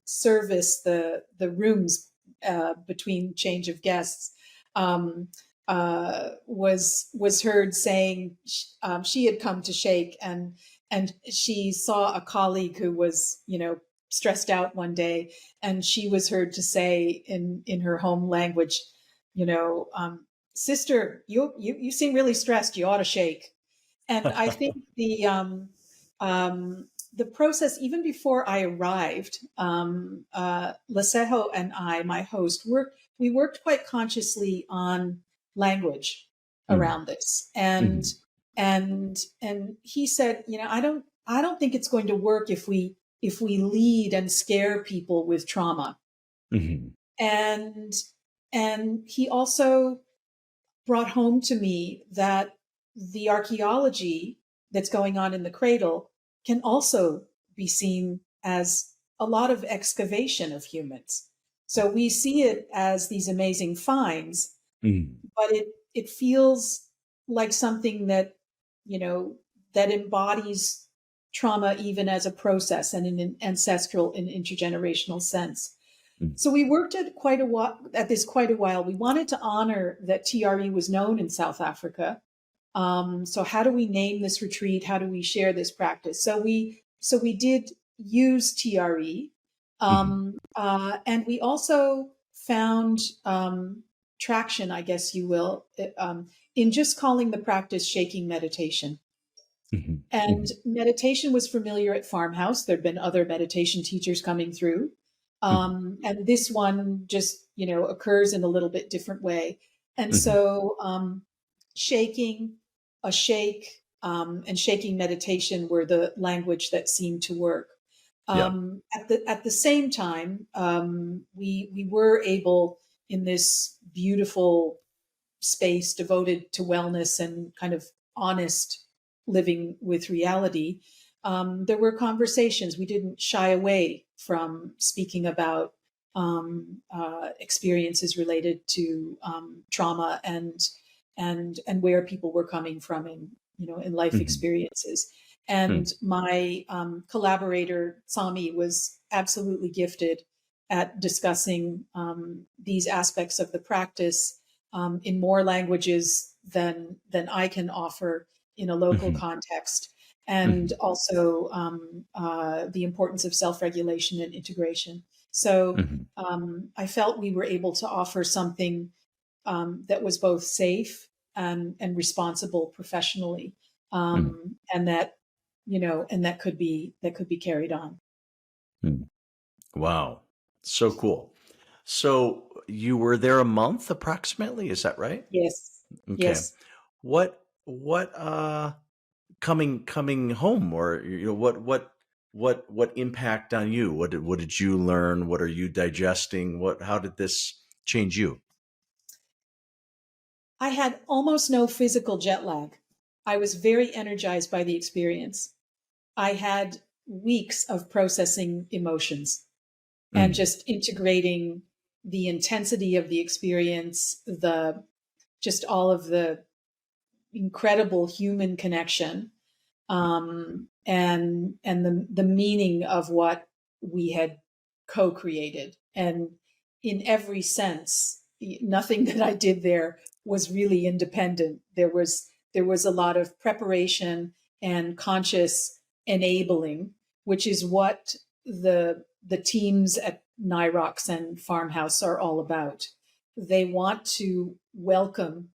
service the rooms between change of guests um, was heard saying she had come to shake, and she saw a colleague who was stressed out one day, and she was heard to say in her home language, you know, sister, you seem really stressed. You ought to shake. And I think the process, even before I arrived, Lasejo and I, my host, we worked quite consciously on language Mm. around this, Mhm. and he said, I don't think it's going to work if we if we lead and scare people with trauma. Mm-hmm. And he also brought home to me that the archaeology that's going on in the cradle can also be seen as a lot of excavation of humans. So we see it as these amazing finds, Mm-hmm. but it feels like something that, you know, that embodies trauma even as a process and in an ancestral and intergenerational sense. So we worked at quite a while. We wanted to honor that TRE was known in South Africa. So how do we name this retreat? How do we share this practice? So we did use TRE, Mm-hmm. and we also found traction, I guess you will, in just calling the practice shaking meditation. Mm-hmm. And meditation was familiar at Farmhouse. There'd been other meditation teachers coming through. And this one just, occurs in a little bit different way. And Mm-hmm. so shaking, a shake, and shaking meditation were the language that seemed to work. Yeah. At the same time, we were able, in this beautiful space devoted to wellness and kind of honest living with reality, there were conversations. We didn't shy away from speaking about experiences related to trauma and where people were coming from in life Mm-hmm. experiences. And my collaborator Sami was absolutely gifted at discussing these aspects of the practice in more languages than I can offer in a local Mm-hmm. context, Mm-hmm. and also the importance of self-regulation and integration. So Mm-hmm. I felt we were able to offer something that was both safe and responsible professionally, and that could be carried on. Mm-hmm. Wow. So cool. So you were there a month approximately, is that right? Yes, Okay. yes. What coming home, or what impact on you? What did you learn? What are you digesting? How did this change you? I had almost no physical jet lag. I was very energized by the experience. I had weeks of processing emotions and Mm, just integrating the intensity of the experience, the just all of the incredible human connection, and the meaning of what we had co-created. And in every sense, nothing that I did there was really independent. There was a lot of preparation and conscious enabling, which is what the teams at NIROX and Farmhouse are all about. They want to welcome,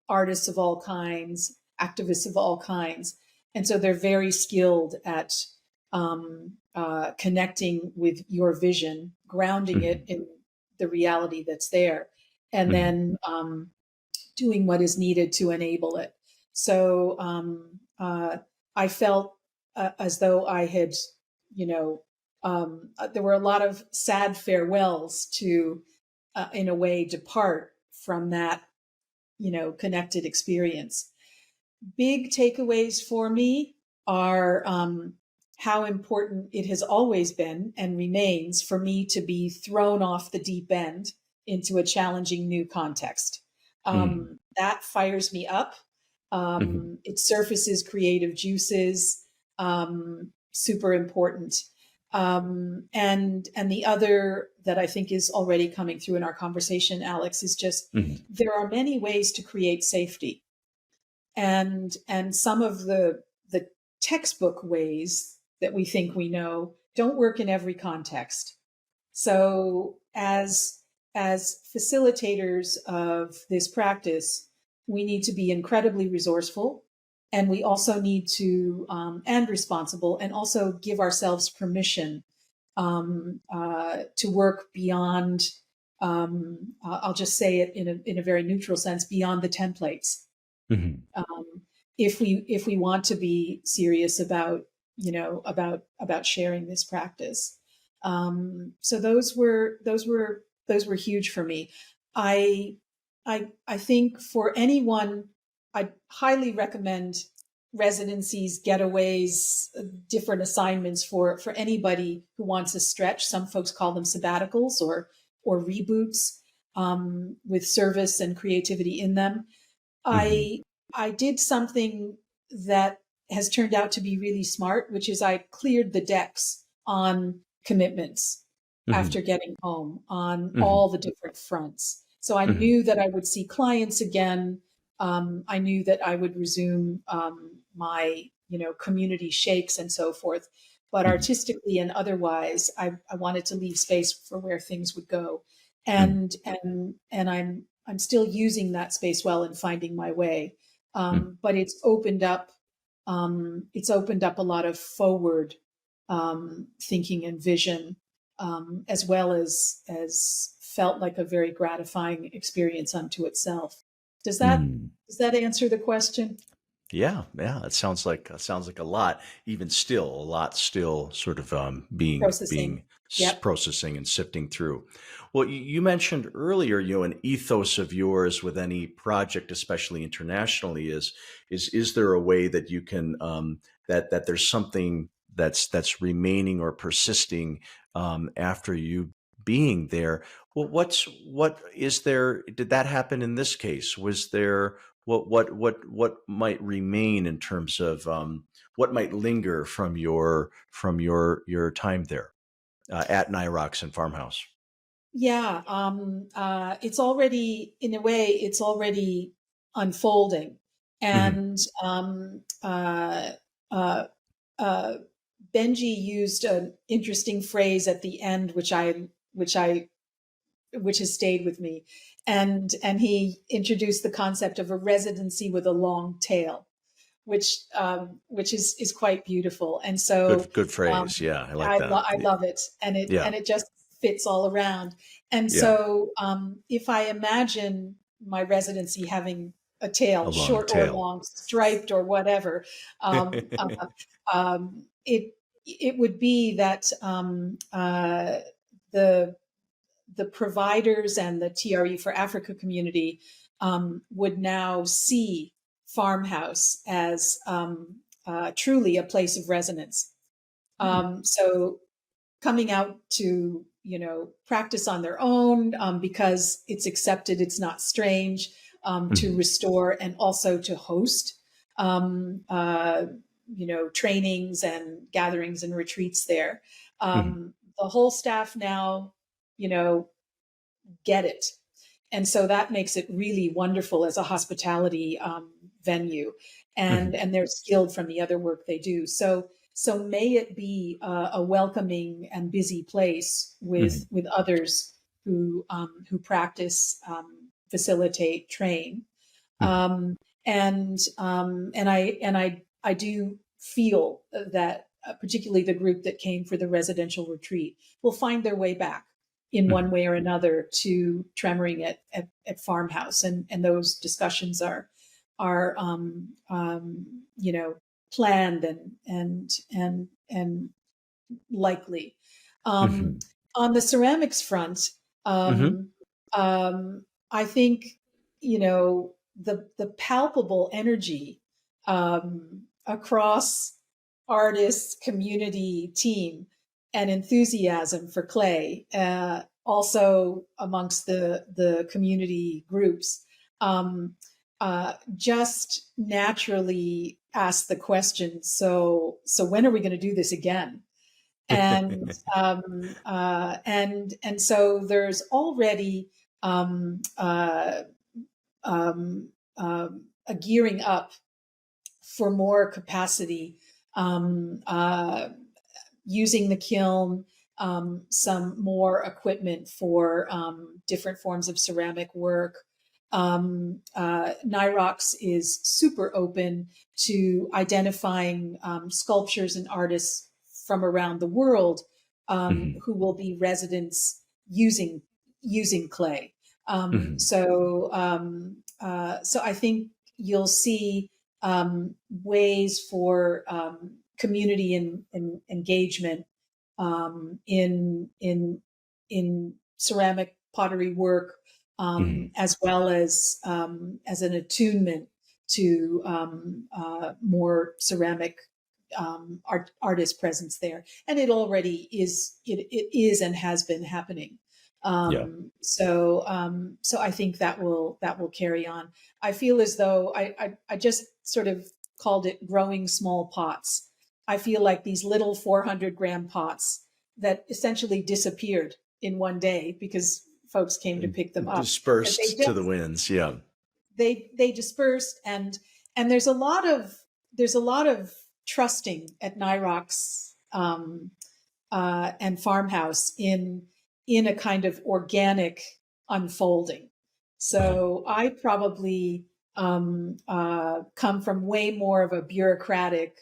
artists of all kinds, activists of all kinds. And so they're very skilled at connecting with your vision, grounding it mhm, in the reality that's there, and mhm, then doing what is needed to enable it. So I felt as though I had, there were a lot of sad farewells to, in a way, depart from that, connected experience. Big takeaways for me are how important it has always been and remains for me to be thrown off the deep end into a challenging new context. mhm, That fires me up. mhm, It surfaces creative juices. Super important. And the other that I think is already coming through in our conversation, Alex, is just mhm, there are many ways to create safety, and some of the textbook ways that we think we know don't work in every context. So as facilitators of this practice, we need to be incredibly resourceful, and we also need to and responsible, and also give ourselves permission to work beyond. I'll just say it in a very neutral sense, beyond the templates. mhm, Um, if we want to be serious about about sharing this practice. So those were huge for me. I think for anyone, I highly recommend residencies, getaways, different assignments for anybody who wants a stretch. Some folks call them sabbaticals or reboots, with service and creativity in them. Hmm. I did something that has turned out to be really smart, which is I cleared the decks on commitments Hmm. after getting home on Hmm. all the different fronts. So I Hmm. knew that I would see clients again. I knew that I would resume my, community shakes and so forth. But Hmm. artistically and otherwise, I wanted to leave space for where things would go, Hmm. and I'm still using that space well and finding my way. But it's opened up a lot of forward thinking and vision, as well as felt like a very gratifying experience unto itself. Does that Hmm. does that answer the question? Yeah, yeah, it sounds like a lot. Even still, a lot still sort of being Processing. being Yep. processing and sifting through. Well, you mentioned earlier, an ethos of yours with any project, especially internationally, is there a way that you can that there's something that's remaining or persisting after you being there? Well, what is there? Did that happen in this case? Was there what might remain in terms of what might linger from your time there at NIROX and Farmhouse? Yeah. It's already, in a way, it's already unfolding, Hmm. and uh, uh, Benji used an interesting phrase at the end, which I which has stayed with me, and he introduced the concept of a residency with a long tail, which is quite beautiful. And so Good um, phrase. Yeah, I like that. I love it, and Yeah, it just fits all around. And yeah, so if I imagine my residency having a tail, a long short or tail. long, striped or whatever, um, uh, it would be that the the providers and the TRE for Africa community would now see Farmhouse as truly a place of resonance. So coming out to practice on their own, because it's accepted, it's not strange, to Mhm. restore and also to host um, uh, trainings and gatherings and retreats there. Mhm. The whole staff now you know get it, and so that makes it really wonderful as a hospitality venue, and Mhm. and they're skilled from the other work they do. So may it be a welcoming and busy place with Mhm. others who practice, facilitate, train, Mhm. um, and I do feel that, particularly the group that came for the residential retreat, will find their way back in one Mhm. way or another to Tremoring at Farmhouse, and those discussions are planned and likely. Um, Mhm. on the ceramics front, Mhm. um, I think the palpable energy across artists, community, team, and enthusiasm for clay, also amongst the community groups, um, just naturally ask the question. So when are we going to do this again? And so there's already um, uh, a gearing up for more capacity, um, uh, using the kiln, some more equipment for different forms of ceramic work. NIROX is super open to identifying sculptures and artists from around the world Mhm. who will be residents using clay. Mhm. So I think you'll see ways for community and engagement in ceramic pottery work, as well as an attunement to more ceramic artist presence there. And it already is, it is and has been happening. So I think that will carry on. I feel as though I just sort of called it growing small pots. I feel like these little 400-gram pots that essentially disappeared in one day because folks came to pick them up. Dispersed to the winds. Yeah. They dispersed, and there's a lot of trusting at NIROX and Farmhouse in a kind of organic unfolding. So I probably come from way more of a bureaucratic,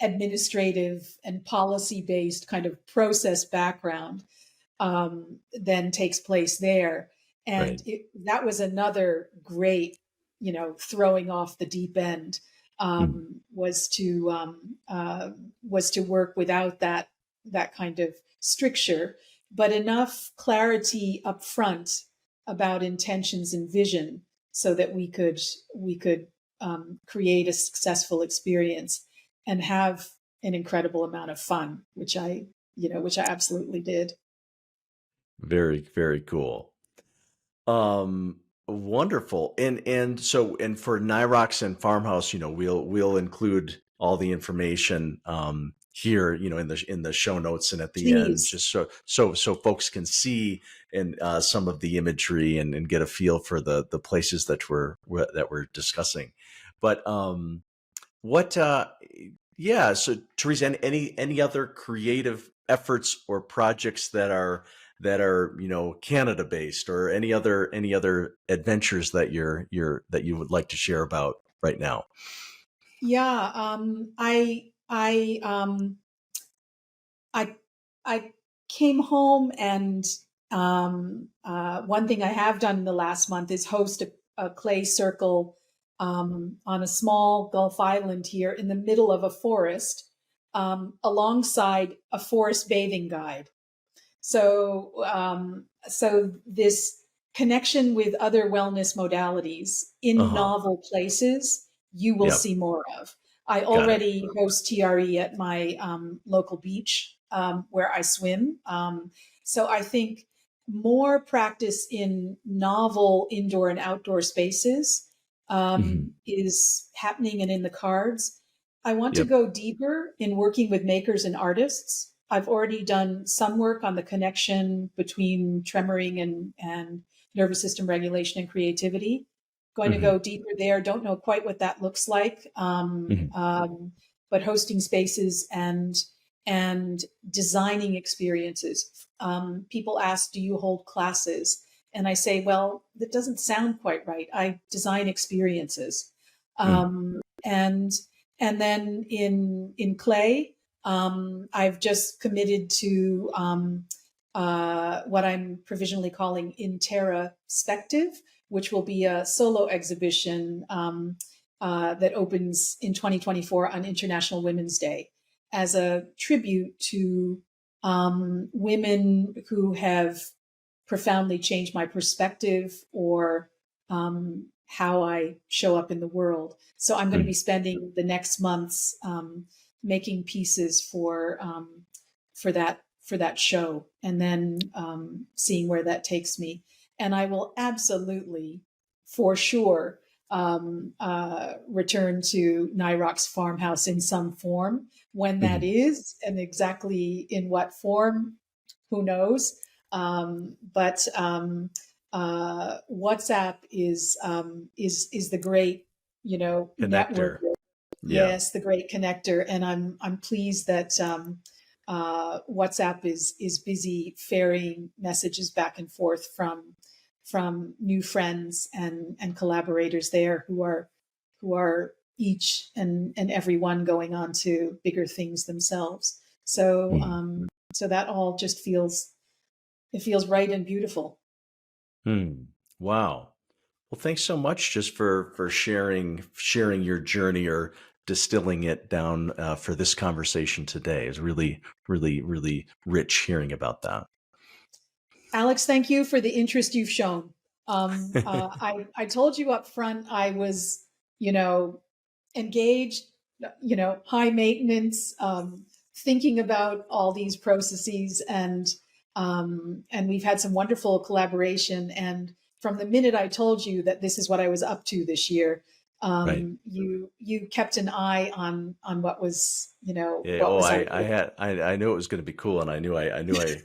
administrative and policy-based kind of process background than takes place there. And that was another great, throwing off the deep end, was to work without that kind of stricture, but enough clarity up front about intentions and vision so that we could create a successful experience and have an incredible amount of fun, which I absolutely did. Very, very cool. Wonderful. And for NIROX and Farmhouse, we'll include all the information here, in the show notes and at the end, just so folks can see and some of the imagery and get a feel for the places that we're discussing. But so Teresa, any other creative efforts or projects that are Canada based, or any other adventures that you would like to share about right now? Yeah, I came home, and one thing I have done in the last month is host a clay circle on a small Gulf island here in the middle of a forest, alongside a forest bathing guide. So this connection with other wellness modalities in novel places, you will see more of. I already host TRE at my local beach where I swim. So I think more practice in novel indoor and outdoor spaces is happening and in the cards. I want to go deeper in working with makers and artists. I've already done some work on the connection between tremoring and nervous system regulation and creativity. Going to go deeper there. Don't know quite what that looks like, but hosting spaces and designing experiences. People ask, do you hold classes? And I say, well, that doesn't sound quite right. I design experiences. And then in clay, I've just committed to what I'm provisionally calling In Terra Spective, which will be a solo exhibition that opens in 2024 on International Women's Day, as a tribute to women who have profoundly changed my perspective or how I show up in the world. So I'm going to be spending the next months making pieces for that show, and then seeing where that takes me. And I will absolutely, for sure, return to NIROX Farmhouse in some form. When that is, and exactly in what form, who knows? But WhatsApp is the great, connector. Network. Yes, the great connector, and I'm pleased that WhatsApp is busy ferrying messages back and forth from new friends and collaborators there who are each and every one going on to bigger things themselves. So so that all just feels right and beautiful. Wow. Well, thanks so much just for sharing your journey or distilling it down for this conversation today. It's really, really, really rich hearing about that. Alex, thank you for the interest you've shown. I told you up front I was, engaged, high maintenance, thinking about all these processes, and we've had some wonderful collaboration. And from the minute I told you that this is what I was up to this year, Right. you kept an eye on what was, Yeah. what was I knew it was going to be cool, and I knew I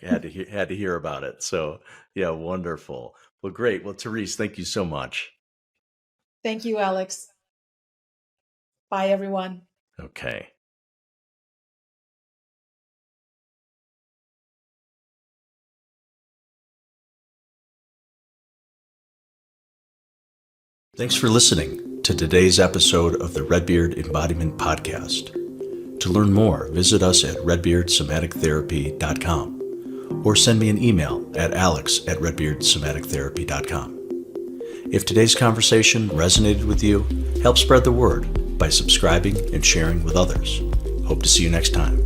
had to hear about it. So yeah, wonderful. Well, great. Well, Therese, thank you so much. Thank you, Alex. Bye, everyone. Okay. Thanks for listening to today's episode of the Redbeard Embodiment Podcast. To learn more, visit us at redbeardsomatictherapy.com or send me an email at alex@redbeardsomatictherapy.com. If today's conversation resonated with you, help spread the word by subscribing and sharing with others. Hope to see you next time.